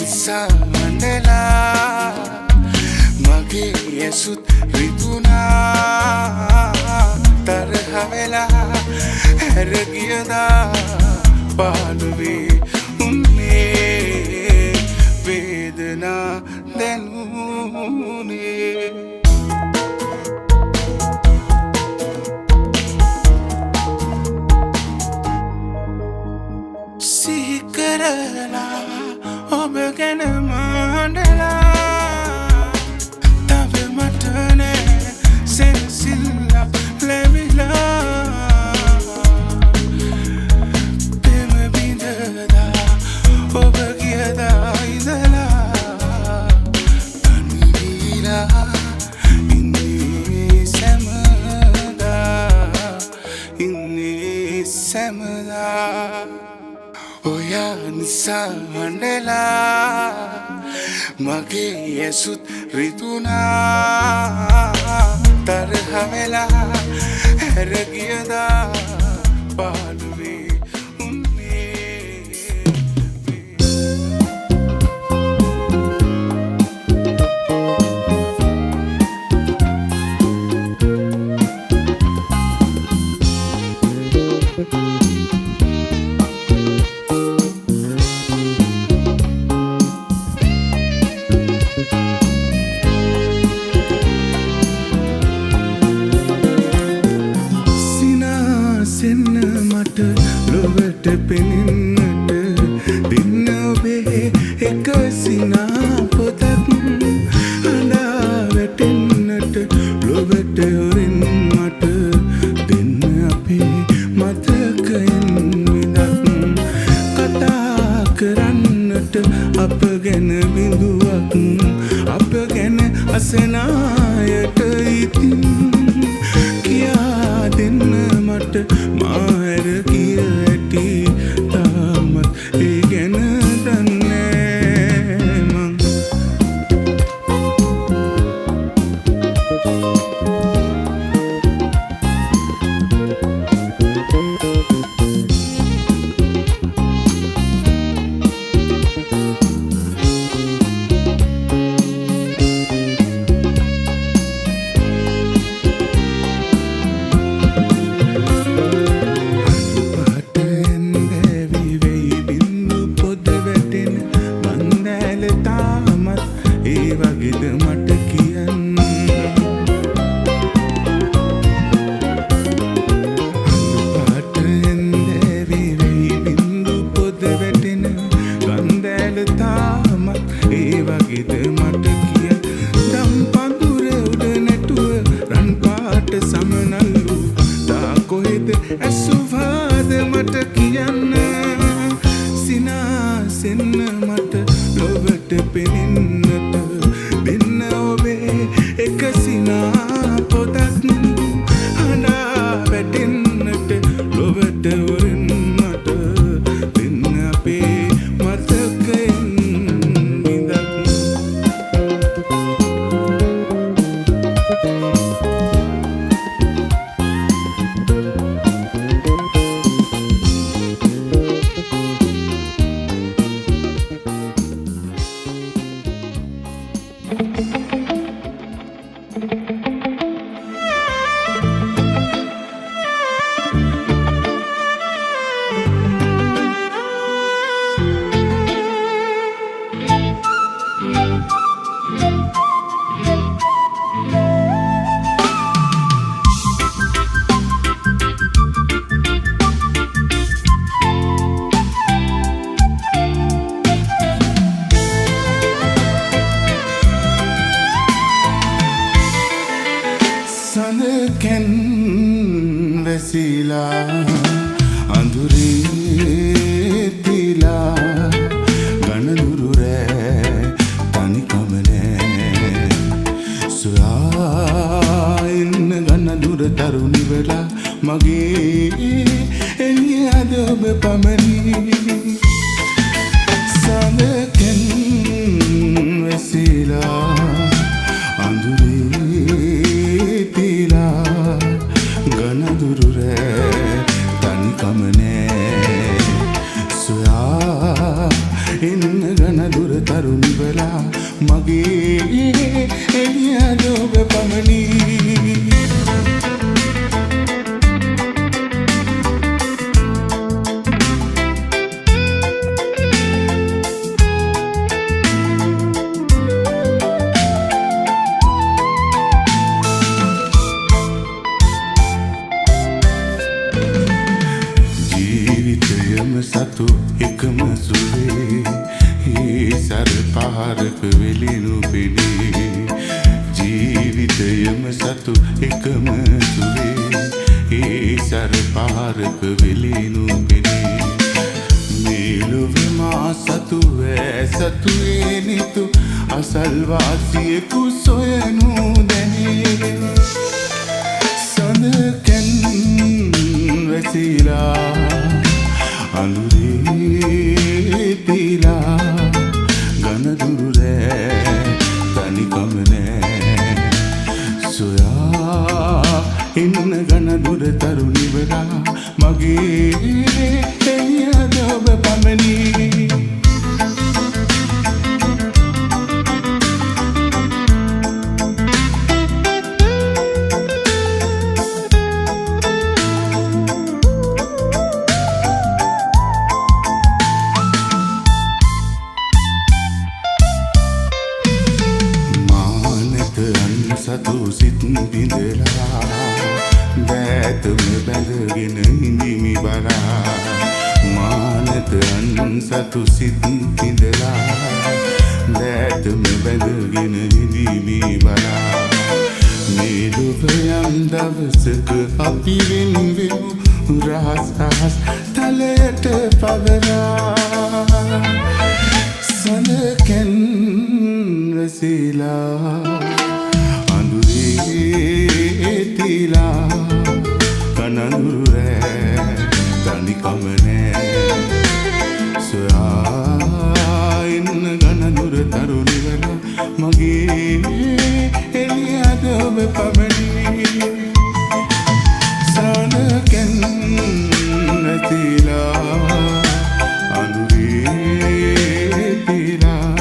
නිසා මණ්ඩලා මගේ ඇසුත් රිදුනා තරහ වෙලා හැර ගියදා පාළුවේ උන්නේ වේදනා දැනුනේ සිහි කරලා ඔබ ගැන මණ්ඩලා තව මට නෑ සෙනසිල්ලක් ලැබිලා පෙම බිඳලා ඔබ ගියදා ඉඳලා තනිවිලා ඉන්නේ සැමදා ඔයා නිසා මණ්ඩලා මගේ ඇසුත් රිදුනා තරහ වෙලා හැර ගියදා පාළුවේ සිනාසෙන්න මට ලොවට පෙනෙන්නට දෙන්න ඔබේ එක සිනා පොතක් හඬා වැටෙන්නට ලොවට හොරින් මට දෙන්න අපේ මතකයෙන් විඳක් කතා කරන්නට අප ගැන බිඳුවක් අප ගැන අසනායට ඉතින් කියා දෙන්න මට මාර කිය ඇති තාමත් ඒ ගැන දන්නේ මං වගේද මට කියන්න අඳුපාට ඇන්දෑවි වෙයි බින්දු පොද වැටෙන ගන්දෑල තාමත් ඒ වගේද මට කියන්න දම් පඳුර උඩ නැටුව රන් පාට සමනල්ලු තා කොහෙද ඇසුවාද මට කියන්න සිනාසෙන්න මට ලොවට පෙනෙන්නට දෙන්න ඔබේ එක සිනා පොතක් හඬා වැටෙන්නට ලොවට හොරින් මට දෙන්න අපේ මතකයෙන් විඳක් සඳකැන් වැසිලා අඳුරේ තිලා ගණදුරු රෑ තනිකම නෑ සොයා ඉන්න ගණදුර තරුණිවලා මගේ එළිය අද ඔබ පමණි සඳකැන් වැසිලා අඳුරේ තිලා ගණදුරු රෑ තනිකම නෑ සොයා ඉන්න ගණදුර තරුණිවලා මගේ එළියද ඔබ පමණි සතු එකම සුවේ ඒ සර පහරක වෙලිනු පෙනේ ජීවිතයම සතු එකම සුවේ ඒ සර පහරක වෙලිනු පෙනේ මේලොවමා සතු ෑ සතුයේ නිතු අසල්වාසියෙකු සොයනු දැනේ සඳකැන් වැසිලා අඳුරේ තිලා ගනදුරු රෑ තනිකම නෑ සොයා ඉන්න ගනදුර තරුණිවලා මගේ එළියද ඔබ පමණි සතු සිත් බිඳලා දැතම බැඳගෙන ඉඳිමි බලා මානත අන් සතු සිත් බිඳලා දැතම බැඳගෙන ඉඳිමි බලා මේ ලොව යම් දවසක අපි වෙන්වෙමු රහස් රහස් තලයට පවරා සඳකැන් වැසිලා තිලා කනඳුරු රෑ තනිකම නෑ සොයා ඉන්න ගනදුර තරුණිවලා මගේ එළියද ඔබ පමණි සඳකැන් වැසිලා අඳුරේ තිලා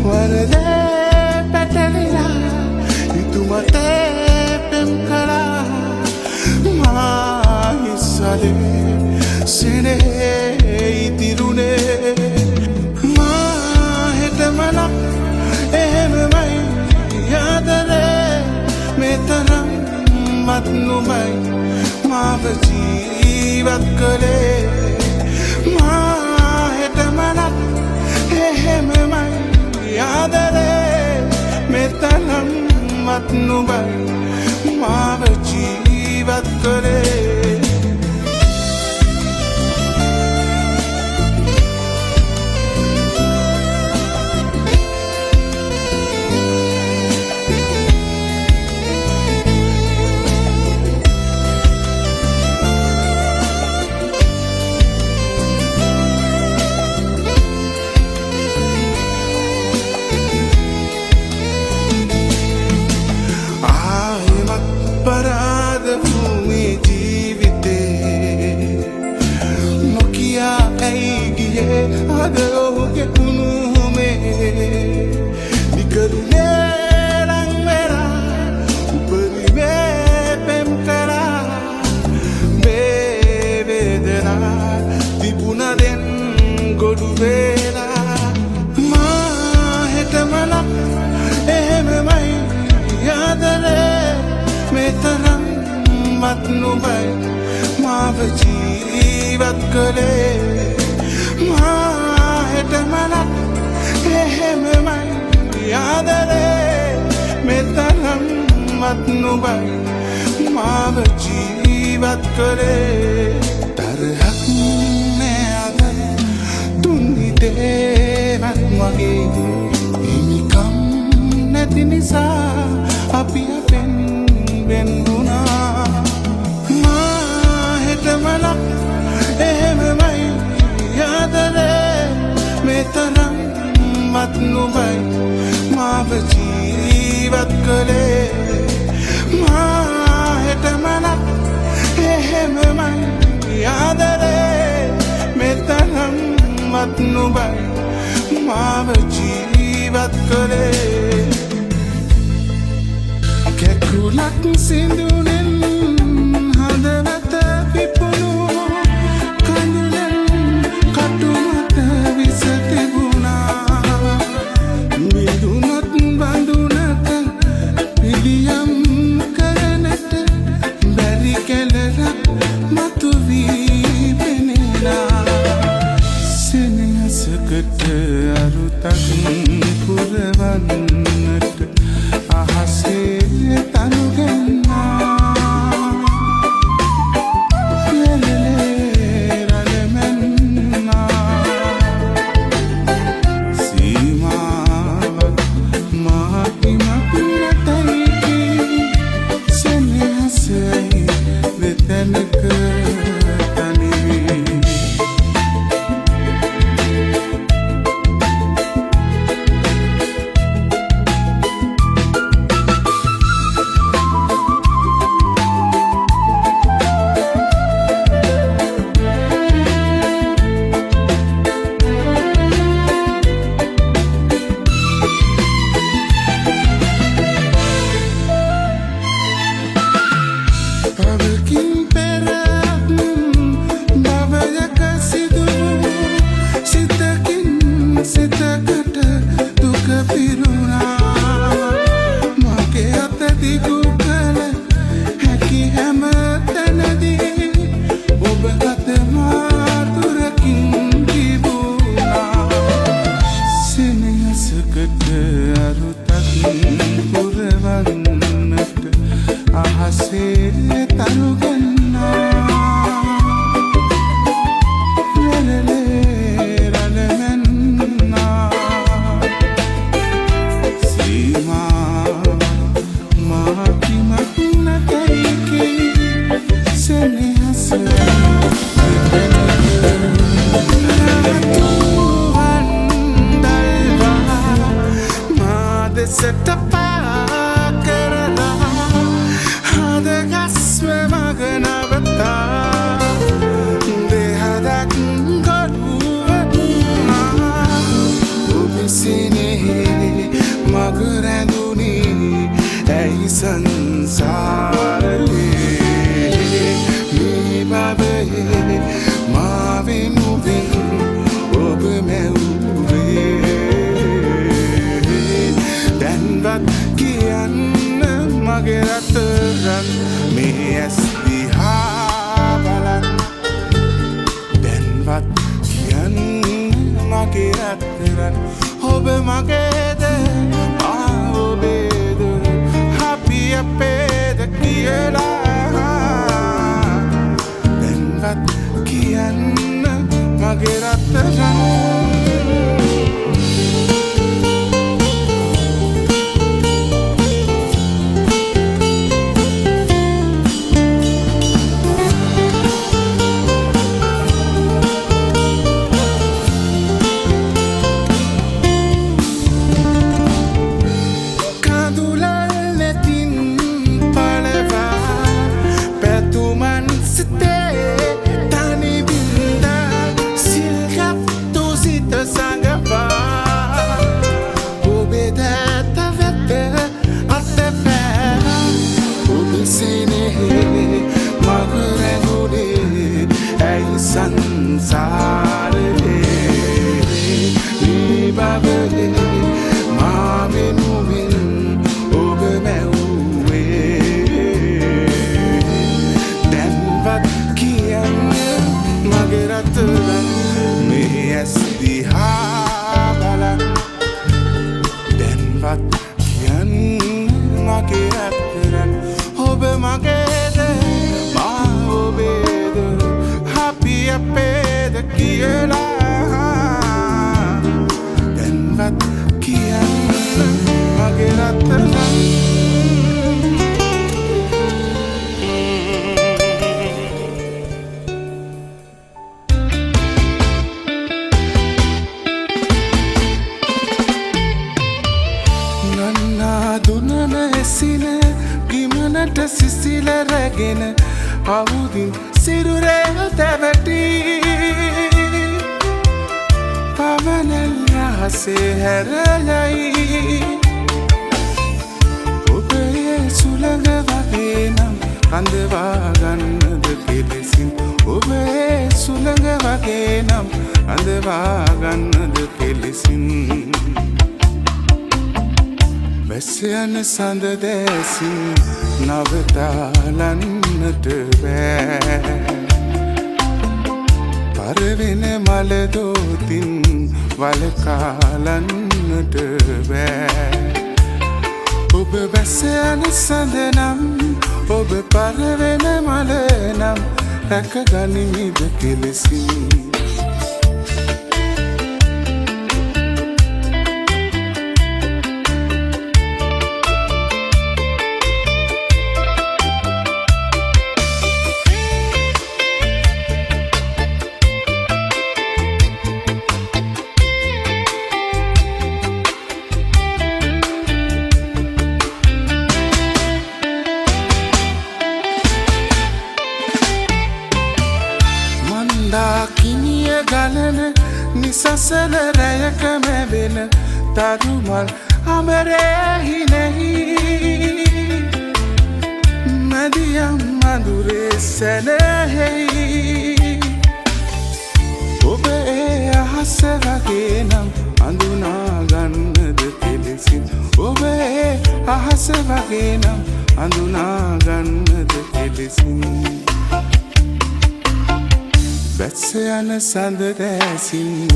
වරදේ පැටලිලා ඉතුමතේ පෙම් කළා මා ඉස්සලේ සෙනේ ඉතිරුනේ මා හෙටමනක් එහෙමමයි යාදරේ මෙතරම් මත් නුඹයි මාව ජීවත් කළේ මා හෙටමනක් එහෙමමයි යාදරේ මෙතනම් මත් නුඹයි මාව ජීවත් කළේ පරාද භූමි ජීවිතේ නොකියා ඇයි ගියේ අද ඔහුගේ උණුහුමේ නිකරුනේ ලං වෙලා උපරිමේ පෙම් කරා මේ වේදනා තිබුණ දෙන් ගොඩු වෙලා මා හෙටමනක් එහෙමමයි යාදරේ මෙතරම් මත් නුඹයි මාව ජීවත් කළේ මා හෙටමනක් එහෙමමයි යාදරේ මෙතරම් මත් නුඹයි මාව ජීවත් කළේ තරහක් නෑ අද දුන් හිතේ මත් මගේ හිමිකම් නැති නිසා අපි අපෙන් වෙන් වුණා මා හෙටමලක් එහෙමමයි ආදරේ මෙතරම්වත් නුඹයි මාව ජීවත් කළේ මා හෙටමලක් එහෙමමයි ආදරේ මෙතරම්වත් නුඹයි මාව ජීවත් කළේ කැකුලක් සිඳුනෙන් හදවත පිපුණු කඳුලෙන් කටුමත විස තිබුණා බිඳුනොත් බඳුනක පිළියම් කරනට බැරි කෙලරක් මතුවී පෙනෙනා සෙනෙහසකට අරුතක් පුරවන්නට අහසේ තනුගන්නා ලෙලලේ රළමැන්නා සීමාවක් මහතිමක් නැතයි සෙනෙහසයි දෙතැනක තනිවී පවකින් පෙරක් බවයක සිදුරු සිතකින් සිතකට දුක පිරුණා මගේ අත දිගු කළ හැකි හැම තැනදී ඔබ අත මාතුරකින් තිබුණා සෙනෙහසකට අරුතක් පුරවන්නට අහසේ තනුගන්නා ලෙලලේ රළමැන්නා සීමා මහතිමක් නැතයි සෙනෙහස මා දෙසට පා කරලා හදගස්ව මගනවතා දෙහදක් ගොඩුවනා ඔබසිනෙහි මගරැඳුනී ඇයි සංසාරලේ මේ බබයේ මාවෙනුවෙන් ඔබ මැව්වේ දැන්වත් කියන්න මගේ රටරන් මේ ඇස් දිහා බලන්න දැන්වත් කියන්න මගේ රටරන් ඔබ මගේද මා ඔබේද අපි අපේද කියලා දැන්වත් කියන්න මගේ රටරන් සංසාරේ මේ බබයේ මාවෙනුවෙන් ඔබ මැව්වේ දැන්වත් කියන්න මගේ රටරන් මේ ඇස් දිහා බලන්න දැන්වත් කියන්න මගේ රටරන් ඔබ මගේද මා ඔබේද අපි අපේද කියලා දැන්වත් කියන්න මගේ රට සිලරගෙන අවුදින් සිරුරේ තැවටි පවනල් රහසේ හැරයයි ඔබේ සුළඟ වගේ නම් රඳවා ගන්නද කෙලෙසින් ඔබේ සුළඟ වගේ නම් රඳවා ගන්නද කෙලෙසින් වැස්ස යන සඳ දැසින් නවතාලන්නට බෑ පරවෙන මල දෝතින් වලකාලන්නට බෑ ඔබ වැස්ස යන සඳ නම් ඔබ පරවෙන මල නම් රැකගනිමිද කෙලෙසින් කිනිය ගලන නිසසල රැයක මැවෙන තරුමල් අමරෙහි නැහි මදියම් මඳුරේ සැනහෙයි ඔබ ඒ අහස වගේ නම් අඳුනා ගන්නද කෙලෙසින් ඔබ ඒ අහස වගේ නම් අඳුනා ගන්නද කෙලෙසින් වැස්ස යන සඳ දැසින්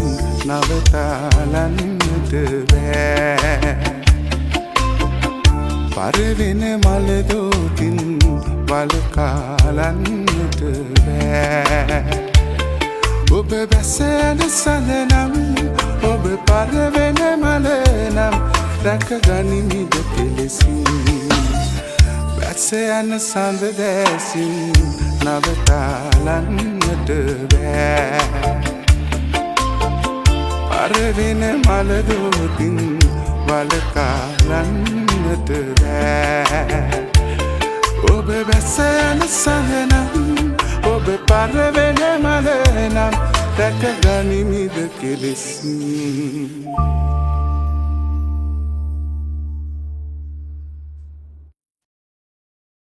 නවතාලන්නට බෑ පරවෙන මල දෝතින් වලකාලන්නට බෑ ඔබ වැස්ස යන සඳ නම් ඔබ පරවෙන මල නම් රැකගනිමිද කෙලෙසින් වැස්ස යන සඳ දැසින් නවතාලන්නට බෑ පරවෙන මල දෝතින් වලකාලන්නට බෑ ඔබ වැස්ස යන සඳ නම් ඔබ පරවෙන මල නම් රැකගනිමිද කෙලෙසින්